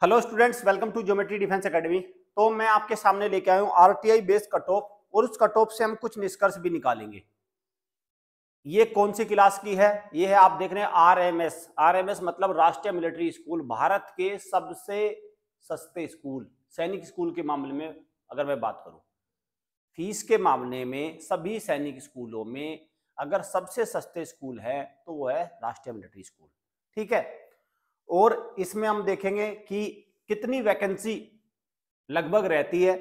Hello students, welcome to geometry defence academy. तो मैं आपके सामने लेके आया हूँ आरटीआई बेस्ड कट ऑफ, और उस कट ऑफ से हम कुछ निष्कर्ष भी निकालेंगे। ये कौन सी क्लास की है? ये है, आप देख रहे हैं, आरएमएस। आरएमएस मतलब राष्ट्रीय मिलिट्री स्कूल, भारत के सबसे सस्ते स्कूल, सैनिक स्कूल के मामले में अगर मैं बात करूं, फीस के मामले में सभी सैनिक स्कूलों में अगर सबसे सस्ते स्कूल है तो वो है राष्ट्रीय मिलिट्री स्कूल। ठीक है, और इसमें हम देखेंगे कि कितनी वैकेंसी लगभग रहती है,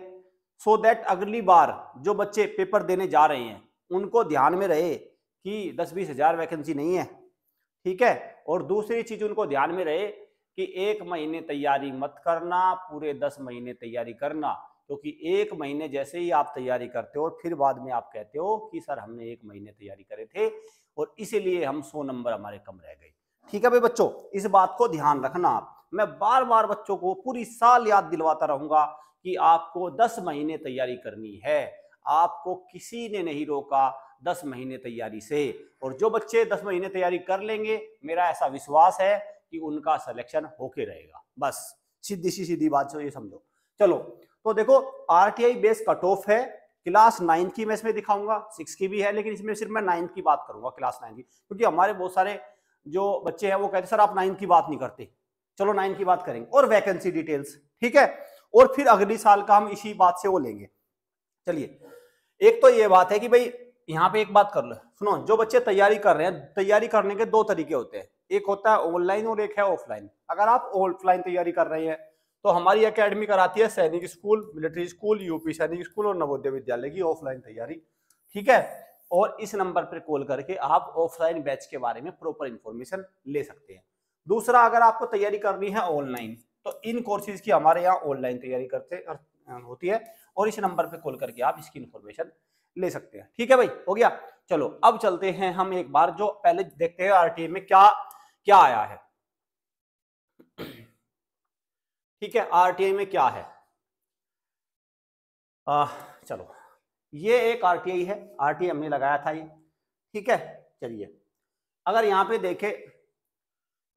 सो दैट अगली बार जो बच्चे पेपर देने जा रहे हैं उनको ध्यान में रहे कि 10-20 हजार वैकेंसी नहीं है। ठीक है, और दूसरी चीज उनको ध्यान में रहे कि 1 महीने तैयारी मत करना, पूरे 10 महीने तैयारी करना, क्योंकि 1 महीने जैसे ही आप तैयारी करते हो फिर बाद में आप कहते हो कि सर हमने 1 महीने तैयारी करे थे और इसीलिए हम 100 नंबर हमारे कम रह गए। ठीक है भाई बच्चों, इस बात को ध्यान रखना। आप, मैं बार बार बच्चों को पूरी साल याद दिलवाता रहूंगा कि आपको 10 महीने तैयारी करनी है। आपको किसी ने नहीं रोका 10 महीने तैयारी से, और जो बच्चे 10 महीने तैयारी कर लेंगे, मेरा ऐसा विश्वास है कि उनका सिलेक्शन होके रहेगा। बस सीधी बात से ये समझो। चलो, तो देखो, आरटीआई बेस कट ऑफ है क्लास 9 की। मैं इसमें दिखाऊंगा 6 की भी है, लेकिन इसमें सिर्फ मैं 9 की बात करूंगा, क्लास 9 की, क्योंकि हमारे बहुत सारे जो बच्चे हैं वो कहते हैं सर आप 9 की बात नहीं करते। चलो 9 की बात करेंगे, और वैकेंसी डिटेल्स। ठीक है, और फिर अगली साल का हम इसी बात से वो लेंगे। चलिए, एक तो ये बात है कि भाई यहाँ पे एक बात कर लो, सुनो, जो बच्चे तैयारी कर रहे हैं, तैयारी करने के 2 तरीके होते हैं, एक होता है ऑनलाइन और एक है ऑफलाइन। अगर आप ऑफलाइन तैयारी कर रहे हैं तो हमारी एकेडमी कराती है सैनिक स्कूल, मिलिट्री स्कूल, यूपी सैनिक स्कूल और नवोदय विद्यालय की ऑफलाइन तैयारी। ठीक है, और इस नंबर पर कॉल करके आप ऑफलाइन बैच के बारे में प्रॉपर इंफॉर्मेशन ले सकते हैं। दूसरा, अगर आपको तैयारी करनी है ऑनलाइन, तो इन कोर्सेज की हमारे यहाँ ऑनलाइन तैयारी करते होती है, और इस नंबर पे कॉल करके आप इसकी इंफॉर्मेशन ले सकते हैं। ठीक है भाई, हो गया। चलो अब चलते हैं हम एक बार, जो पहले देखते हैं आरटीआई में क्या क्या आया है। ठीक है, आरटीआई में क्या है, चलो, ये एक आरटीआई है, आरटीआई हमने लगाया था ये। ठीक है, चलिए, अगर यहाँ पे देखें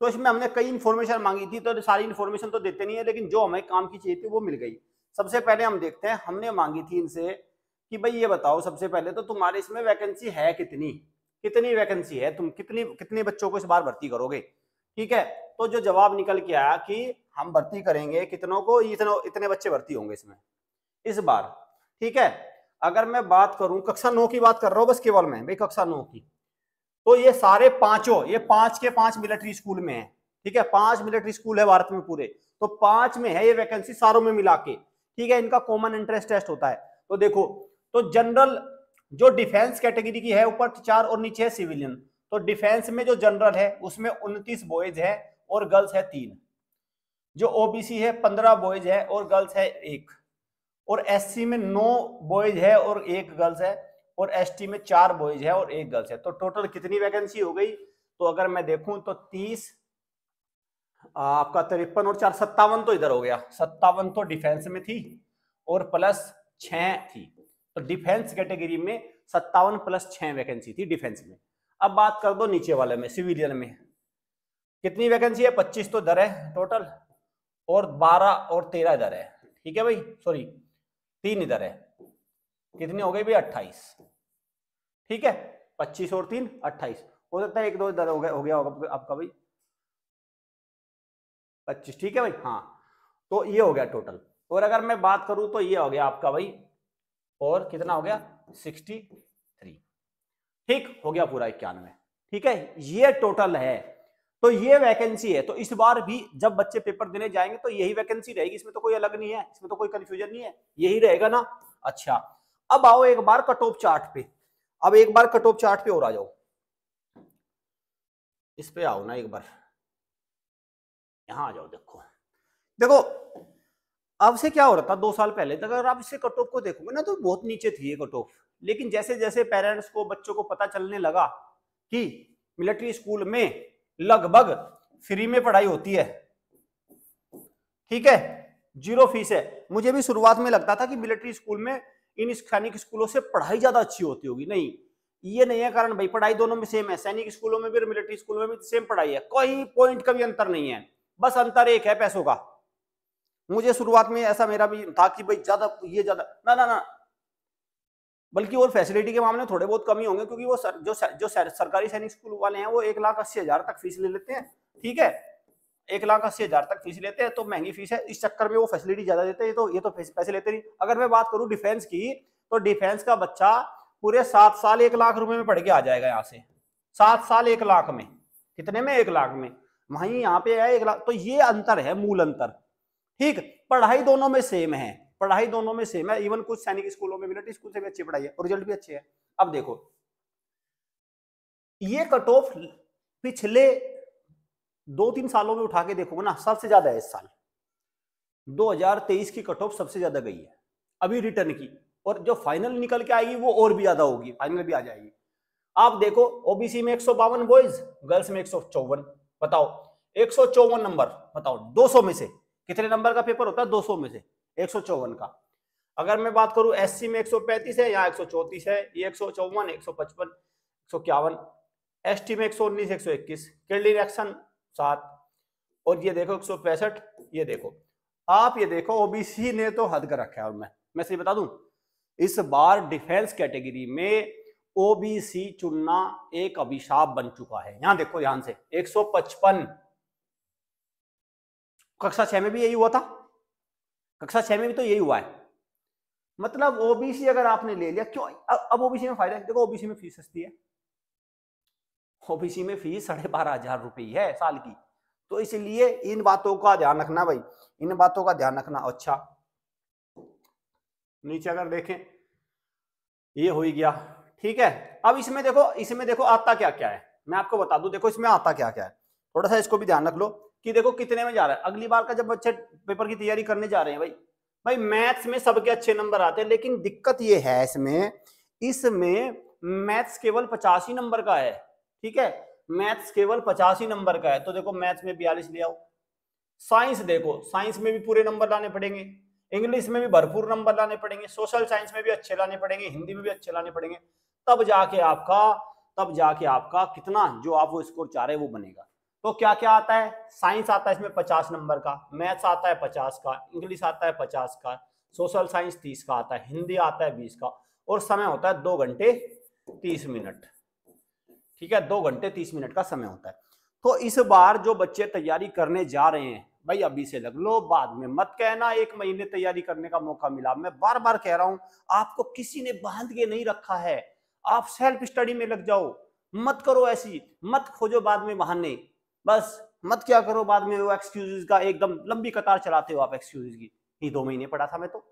तो इसमें हमने कई इंफॉर्मेशन मांगी थी, तो सारी इंफॉर्मेशन तो देते नहीं है, लेकिन जो हमें काम की चाहिए थी वो मिल गई। सबसे पहले हम देखते हैं, हमने मांगी थी इनसे कि भाई ये बताओ सबसे पहले तो तुम्हारे इसमें वैकेंसी है कितनी, कितनी वैकेंसी है, तुम कितने बच्चों को इस बार भर्ती करोगे। ठीक है, तो जो जवाब निकल के आया कि हम भर्ती करेंगे कितनों को, इतने बच्चे भर्ती होंगे इसमें इस बार। ठीक है, अगर मैं बात करूं कक्षा 9 की बात कर रहा हूं बस केवल मैं, भाई कक्षा 9 की, तो ये सारे पांचों, ये 5 के 5 मिलिट्री स्कूल में है। ठीक है, 5 मिलिट्री स्कूल है भारत में पूरे, तो 5 में है ये वैकेंसी सारों में मिला के। ठीक है, इनका कॉमन एंट्रेंस टेस्ट होता है। तो देखो, तो जनरल जो डिफेंस कैटेगरी की है ऊपर 4 और नीचे है सिविलियन, तो डिफेंस में जो जनरल है उसमें 29 बॉयज है और गर्ल्स है 3। जो ओबीसी है 15 बॉयज है और गर्ल्स है 1, और एससी में 9 बॉयज है और 1 गर्ल्स है, और एसटी में 4 बॉयज है और 1 गर्ल्स है। तो टोटल कितनी वैकेंसी हो गई? तो अगर मैं देखूं तो 30, आपका 53 और 4 57 तो इधर हो गया, 57 तो डिफेंस में थी और प्लस 6 थी, तो डिफेंस कैटेगरी में 57 प्लस 6 वैकेंसी थी डिफेंस में। अब बात कर दो नीचे वाले में, सिविलियन में कितनी वैकेंसी है? 25 तो इधर है टोटल, और 12 और 13 इधर है। ठीक है भाई, सॉरी 3 इधर है, कितनी हो गई भाई? 28। ठीक है, 25 और 3 28, हो सकता है 1-2 इधर हो गया होगा आपका भाई 25। ठीक है भाई, हाँ, तो ये हो गया टोटल। और अगर मैं बात करूं तो ये हो गया आपका भाई, और कितना हो गया? 63। ठीक हो गया पूरा 91। ठीक है, ये टोटल है, तो ये वैकेंसी है। तो इस बार भी जब बच्चे पेपर देने जाएंगे तो यही वैकेंसी रहेगी, इसमें तो कोई अलग नहीं है, इसमें तो कोई कंफ्यूजन नहीं है, यही रहेगा ना। अच्छा, अब आओ एक बार कट ऑफ चार्ट पे, अब एक बार कट ऑफ चार्ट पे और आ जाओ, इस पे आओ ना एक बार, यहां आ जाओ। देखो देखो, अब से क्या हो रहा था 2 साल पहले तक, अगर आप इससे कट ऑफ को देखोगे ना तो बहुत नीचे थी ये कट ऑफ, लेकिन जैसे जैसे पेरेंट्स को, बच्चों को पता चलने लगा कि मिलिट्री स्कूल में लगभग फ्री में पढ़ाई होती है, ठीक है, 0 फीस है। मुझे भी शुरुआत में लगता था कि मिलिट्री स्कूल में इन सैनिक स्कूलों से पढ़ाई ज्यादा अच्छी होती होगी, नहीं, ये नहीं है कारण भाई, पढ़ाई दोनों में सेम है, सैनिक स्कूलों में भी और मिलिट्री स्कूलों में भी सेम पढ़ाई है, कोई पॉइंट का भी अंतर नहीं है, बस अंतर एक है पैसों का। मुझे शुरुआत में ऐसा मेरा भी था कि भाई ज्यादा ये ज्यादा ना ना ना, बल्कि और फैसिलिटी के मामले में थोड़े बहुत कमी होंगे, क्योंकि वो जो सरकारी सैनिक स्कूल वाले हैं वो 1,80,000 तक फीस ले लेते हैं। ठीक है, 1,80,000 तक फीस लेते हैं, तो महंगी फीस है, इस चक्कर में वो फैसिलिटी ज्यादा देते हैं, ये तो पैसे लेते नहीं। अगर मैं बात करूं डिफेंस की, तो डिफेंस का बच्चा पूरे 7 साल 1 लाख रुपए में पढ़ के आ जाएगा यहाँ से। 7 साल 1 लाख में, कितने में? 1 लाख में। वहीं यहाँ पे है 1 लाख। तो ये अंतर है, मूल अंतर। ठीक, पढ़ाई दोनों में सेम है, पढ़ाई दोनों में सेम है। इवन कुछ सैनिक स्कूलों में, मिलिट्री स्कूल से भी अच्छी पढ़ाई है और रिजल्ट भी अच्छे है। अब देखो, ये कट ऑफ पिछले 2-3 सालों में उठा के देखोगे ना, सबसे ज्यादा है इस साल। 2023 की कट ऑफ सबसे ज्यादा गई है अभी रिटर्न की, और जो फाइनल निकल के आएगी वो और भी ज्यादा होगी, फाइनल भी आ जाएगी। आप देखो, ओबीसी में 152 बॉयज, गर्ल्स में 154। बताओ 154 नंबर, बताओ 200 में से कितने नंबर का पेपर होता है? 200 में से 154 का। अगर मैं बात करूं एससी में 135 है, यहाँ 134 है, ये 154, 155, 151, एसटी में 119, 121, कैंडिडेट एक्शन 7, और ये देखो 165। ये देखो, आप ये देखो, ओबीसी ने तो हद कर रखा है। और मैं सही बता दूं, इस बार डिफेंस कैटेगरी में ओबीसी चुनना एक अभिशाप बन चुका है। यहां देखो ध्यान से, 155। कक्षा 6 में भी यही हुआ था, कक्षा 6 में भी तो यही हुआ है। मतलब ओबीसी अगर आपने ले लिया, क्यों? अब ओबीसी में फायदा है, देखो ओबीसी में फीस सस्ती है, ओबीसी में फीस 12,500 रुपये है साल की। तो इसलिए इन बातों का ध्यान रखना भाई, इन बातों का ध्यान रखना। अच्छा, नीचे अगर देखें, ये हो ही गया। ठीक है, अब इसमें देखो आता क्या क्या है, मैं आपको बता दूं। देखो इसमें आता क्या क्या है, थोड़ा सा इसको भी ध्यान रख लो कि देखो कितने में जा रहा है। अगली बार का जब बच्चे पेपर की तैयारी करने जा रहे हैं भाई मैथ्स में सबके अच्छे नंबर आते हैं, लेकिन दिक्कत ये है इसमें मैथ्स केवल 85 नंबर का है। ठीक है, मैथ्स केवल 85 नंबर का है। तो देखो मैथ्स में 42 ले आओ। साइंस देखो, साइंस में भी पूरे नंबर लाने पड़ेंगे, इंग्लिश में भी भरपूर नंबर लाने पड़ेंगे, सोशल साइंस में भी अच्छे लाने पड़ेंगे, हिंदी में भी अच्छे लाने पड़ेंगे, तब जाके आपका कितना जो आप वो स्कोर चाह रहे हैं वो बनेगा। तो क्या क्या आता है? साइंस आता है इसमें 50 नंबर का, मैथ्स आता है 50 का, इंग्लिश आता है 50 का, सोशल साइंस 30 का आता है, हिंदी आता है 20 का, और समय होता है 2 घंटे 30 मिनट। ठीक है, 2 घंटे 30 मिनट का समय होता है। तो इस बार जो बच्चे तैयारी करने जा रहे हैं भाई, अभी से लग लो, बाद में मत कहना 1 महीने तैयारी करने का मौका मिला। मैं बार बार कह रहा हूं, आपको किसी ने बांध के नहीं रखा है, आप सेल्फ स्टडी में लग जाओ। मत करो ऐसी, मत खोजो बाद में बहाने, बस मत क्या करो बाद में वो एक्सक्यूजेस का, एकदम लंबी कतार चलाते हो आप एक्सक्यूजेस की। ये 2 महीने पढ़ा था मैं तो,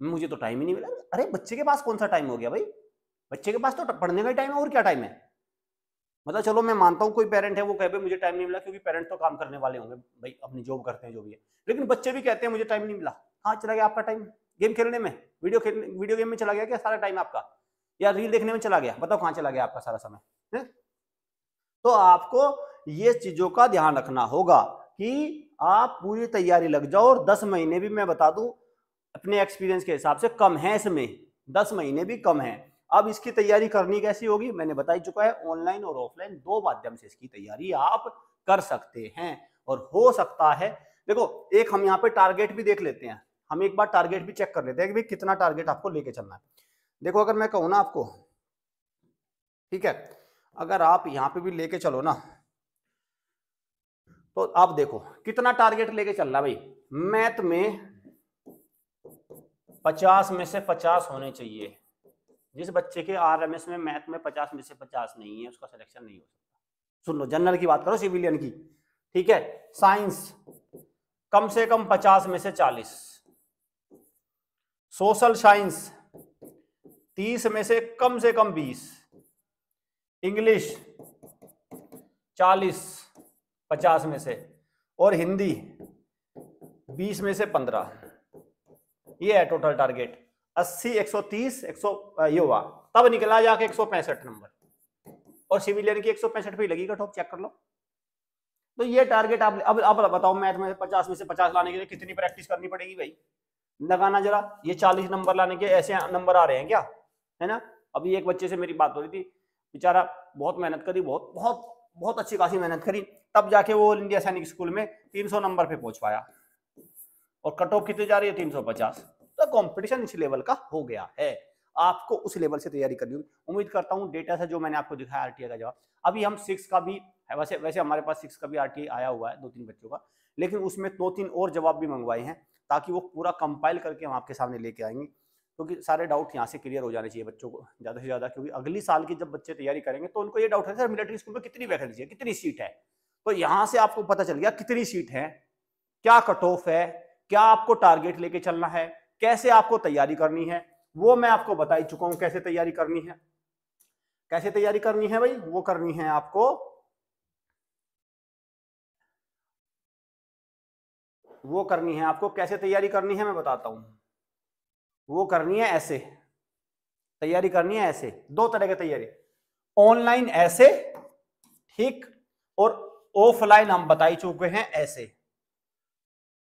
मुझे तो टाइम ही नहीं मिला। अरे बच्चे के पास कौन सा टाइम हो गया भाई, बच्चे के पास तो पढ़ने का ही टाइम है, और क्या टाइम है। मतलब चलो मैं मानता हूँ कोई पेरेंट है वो कहे मुझे टाइम नहीं मिला, क्योंकि पेरेंट तो काम करने वाले होंगे भाई, अपनी जॉब करते हैं जो भी है, लेकिन बच्चे भी कहते हैं मुझे टाइम नहीं मिला। कहाँ चला गया आपका टाइम? गेम खेलने में, वीडियो गेम में चला गया क्या सारा टाइम आपका, या रील देखने में चला गया? बताओ कहाँ चला गया आपका सारा समय है? तो आपको ये चीजों का ध्यान रखना होगा कि आप पूरी तैयारी लग जाओ। और 10 महीने भी मैं बता दूं अपने एक्सपीरियंस के हिसाब से कम है इसमें, 10 महीने भी कम है। अब इसकी तैयारी करनी कैसी होगी मैंने बता ही चुका है, ऑनलाइन और ऑफलाइन 2 माध्यम से इसकी तैयारी आप कर सकते हैं। और हो सकता है, देखो एक हम यहाँ पे टारगेट भी देख लेते हैं, हम एक बार टारगेट भी चेक कर लेते हैं कि भाई कितना टारगेट आपको लेके चलना है। देखो अगर मैं कहूँ ना आपको, ठीक है, अगर आप यहाँ पे भी लेके चलो ना, तो आप देखो कितना टारगेट लेके चल रहा है भाई। मैथ में 50 में से 50 होने चाहिए। जिस बच्चे के आरएमएस में मैथ में 50 में से 50 नहीं है, उसका सिलेक्शन नहीं हो सकता। सुन लो, जनरल की बात करो, सिविलियन की। ठीक है, साइंस कम से कम 50 में से 40, सोशल साइंस 30 में से कम 20, इंग्लिश 40 50 में से, और हिंदी 20 में से 15। ये है टोटल टारगेट। 80, 130, 100 ये हुआ, तब निकला जाके 165 नंबर, और सिविलियन की 165 पे लगी कट ऑफ, चेक कर लो। तो ये टारगेट आप अब बताओ मैथ में 50 में से 50 लाने के लिए कितनी प्रैक्टिस करनी पड़ेगी भाई, लगाना जरा। ये 40 नंबर लाने के ऐसे नंबर आ रहे हैं क्या, है ना। अभी एक बच्चे से मेरी बात हो रही थी, बेचारा बहुत मेहनत करी, बहुत बहुत बहुत अच्छी खासी मेहनत करी, तब जाके वो ऑल इंडिया सैनिक स्कूल में 300 नंबर पे पहुंच पाया। और कट ऑफ कितनी जा रही है 350। तो कंपटीशन इस लेवल का हो गया है, आपको उस लेवल से तैयारी करनी होगी। उम्मीद करता हूं डेटा से जो मैंने आपको दिखाया आरटीआई का जवाब, अभी हम 6 का भी है, वैसे हमारे पास 6 का भी आरटीआई आया हुआ है 2-3 बच्चों का, लेकिन उसमें 2-3 और जवाब भी मंगवाए हैं ताकि वो पूरा कंपाइल करके हम आपके सामने लेके आएंगे, क्योंकि सारे डाउट यहाँ से क्लियर हो जाने चाहिए बच्चों को ज़्यादा से ज़्यादा, क्योंकि अगली साल की जब बच्चे तैयारी करेंगे तो उनको ये डाउट है सर मिलिट्री स्कूल में कितनी वैकेंसी है, कितनी सीट है। तो यहाँ से आपको पता चल गया कितनी सीट है, क्या कट ऑफ है, क्या आपको टारगेट लेके चलना है, कैसे आपको तैयारी करनी है, वो मैं आपको बता ही चुका हूं कैसे तैयारी करनी है। कैसे तैयारी करनी है भाई, वो करनी है आपको, वो करनी है आपको, कैसे तैयारी करनी है मैं बताता हूं। वो करनी है ऐसे, तैयारी करनी है ऐसे, दो तरह की तैयारी, ऑनलाइन ऐसे, ठीक, और ऑफलाइन हम बता ही चुके हैं ऐसे,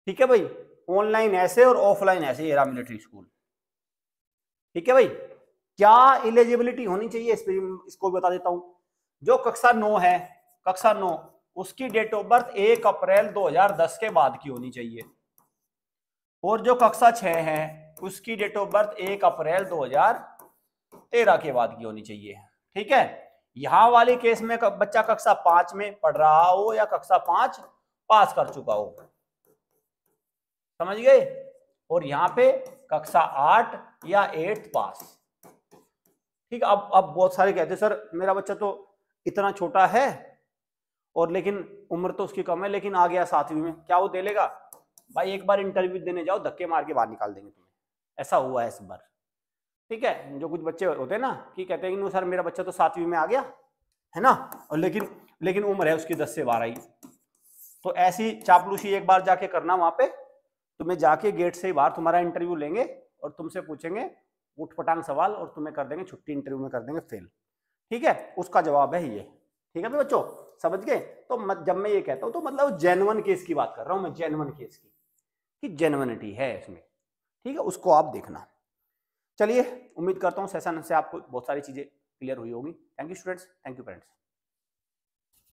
ठीक है भाई, ऑनलाइन ऐसे और ऑफलाइन ऐसे, ये रहा मिलिट्री स्कूल, ठीक है भाई। क्या एलिजिबिलिटी होनी चाहिए इसको बता देता हूं। जो कक्षा 9 है, कक्षा 9, उसकी डेट ऑफ बर्थ 1 अप्रैल 2010 के बाद की होनी चाहिए, और जो कक्षा 6 है उसकी डेट ऑफ बर्थ 1 अप्रैल 2013 के बाद की होनी चाहिए, ठीक है। यहां वाले केस में बच्चा कक्षा 5 में पढ़ रहा हो या कक्षा 5 पास कर चुका हो, समझ गए, और यहां पे कक्षा 8 या 8 पास, ठीक। अब बहुत सारे कहते हैं सर मेरा बच्चा तो इतना छोटा है और लेकिन उम्र तो उसकी कम है, लेकिन आ गया 7वीं में, क्या वो दे लेगा? भाई एक बार इंटरव्यू देने जाओ, धक्के मार के बाहर निकाल देंगे तुम्हें, ऐसा हुआ है इस बार, ठीक है। जो कुछ बच्चे होते हैं ना कि कहते हैं कि सर मेरा बच्चा तो 7वीं में आ गया है ना, और लेकिन उम्र है उसकी 10 से 12 ही। तो ऐसी चापलूसी एक बार जाके करना, वहां पे तुम्हें जाके गेट से ही बाहर तुम्हारा इंटरव्यू लेंगे और तुमसे पूछेंगे उठपटांग सवाल और तुम्हें कर देंगे छुट्टी, इंटरव्यू में कर देंगे फेल, ठीक है। उसका जवाब है ये, ठीक है भाई बच्चों, समझ गए। तो जब मैं ये कहता हूं तो मतलब जेन्युइन केस की बात कर रहा हूं मैं, जेन्युइन केस की, कि जेन्युइनिटी है इसमें, ठीक है, उसको आप देखना। चलिए, उम्मीद करता हूं सेशन से आपको बहुत सारी चीजें क्लियर हुई होगी। Thank you students, thank you parents.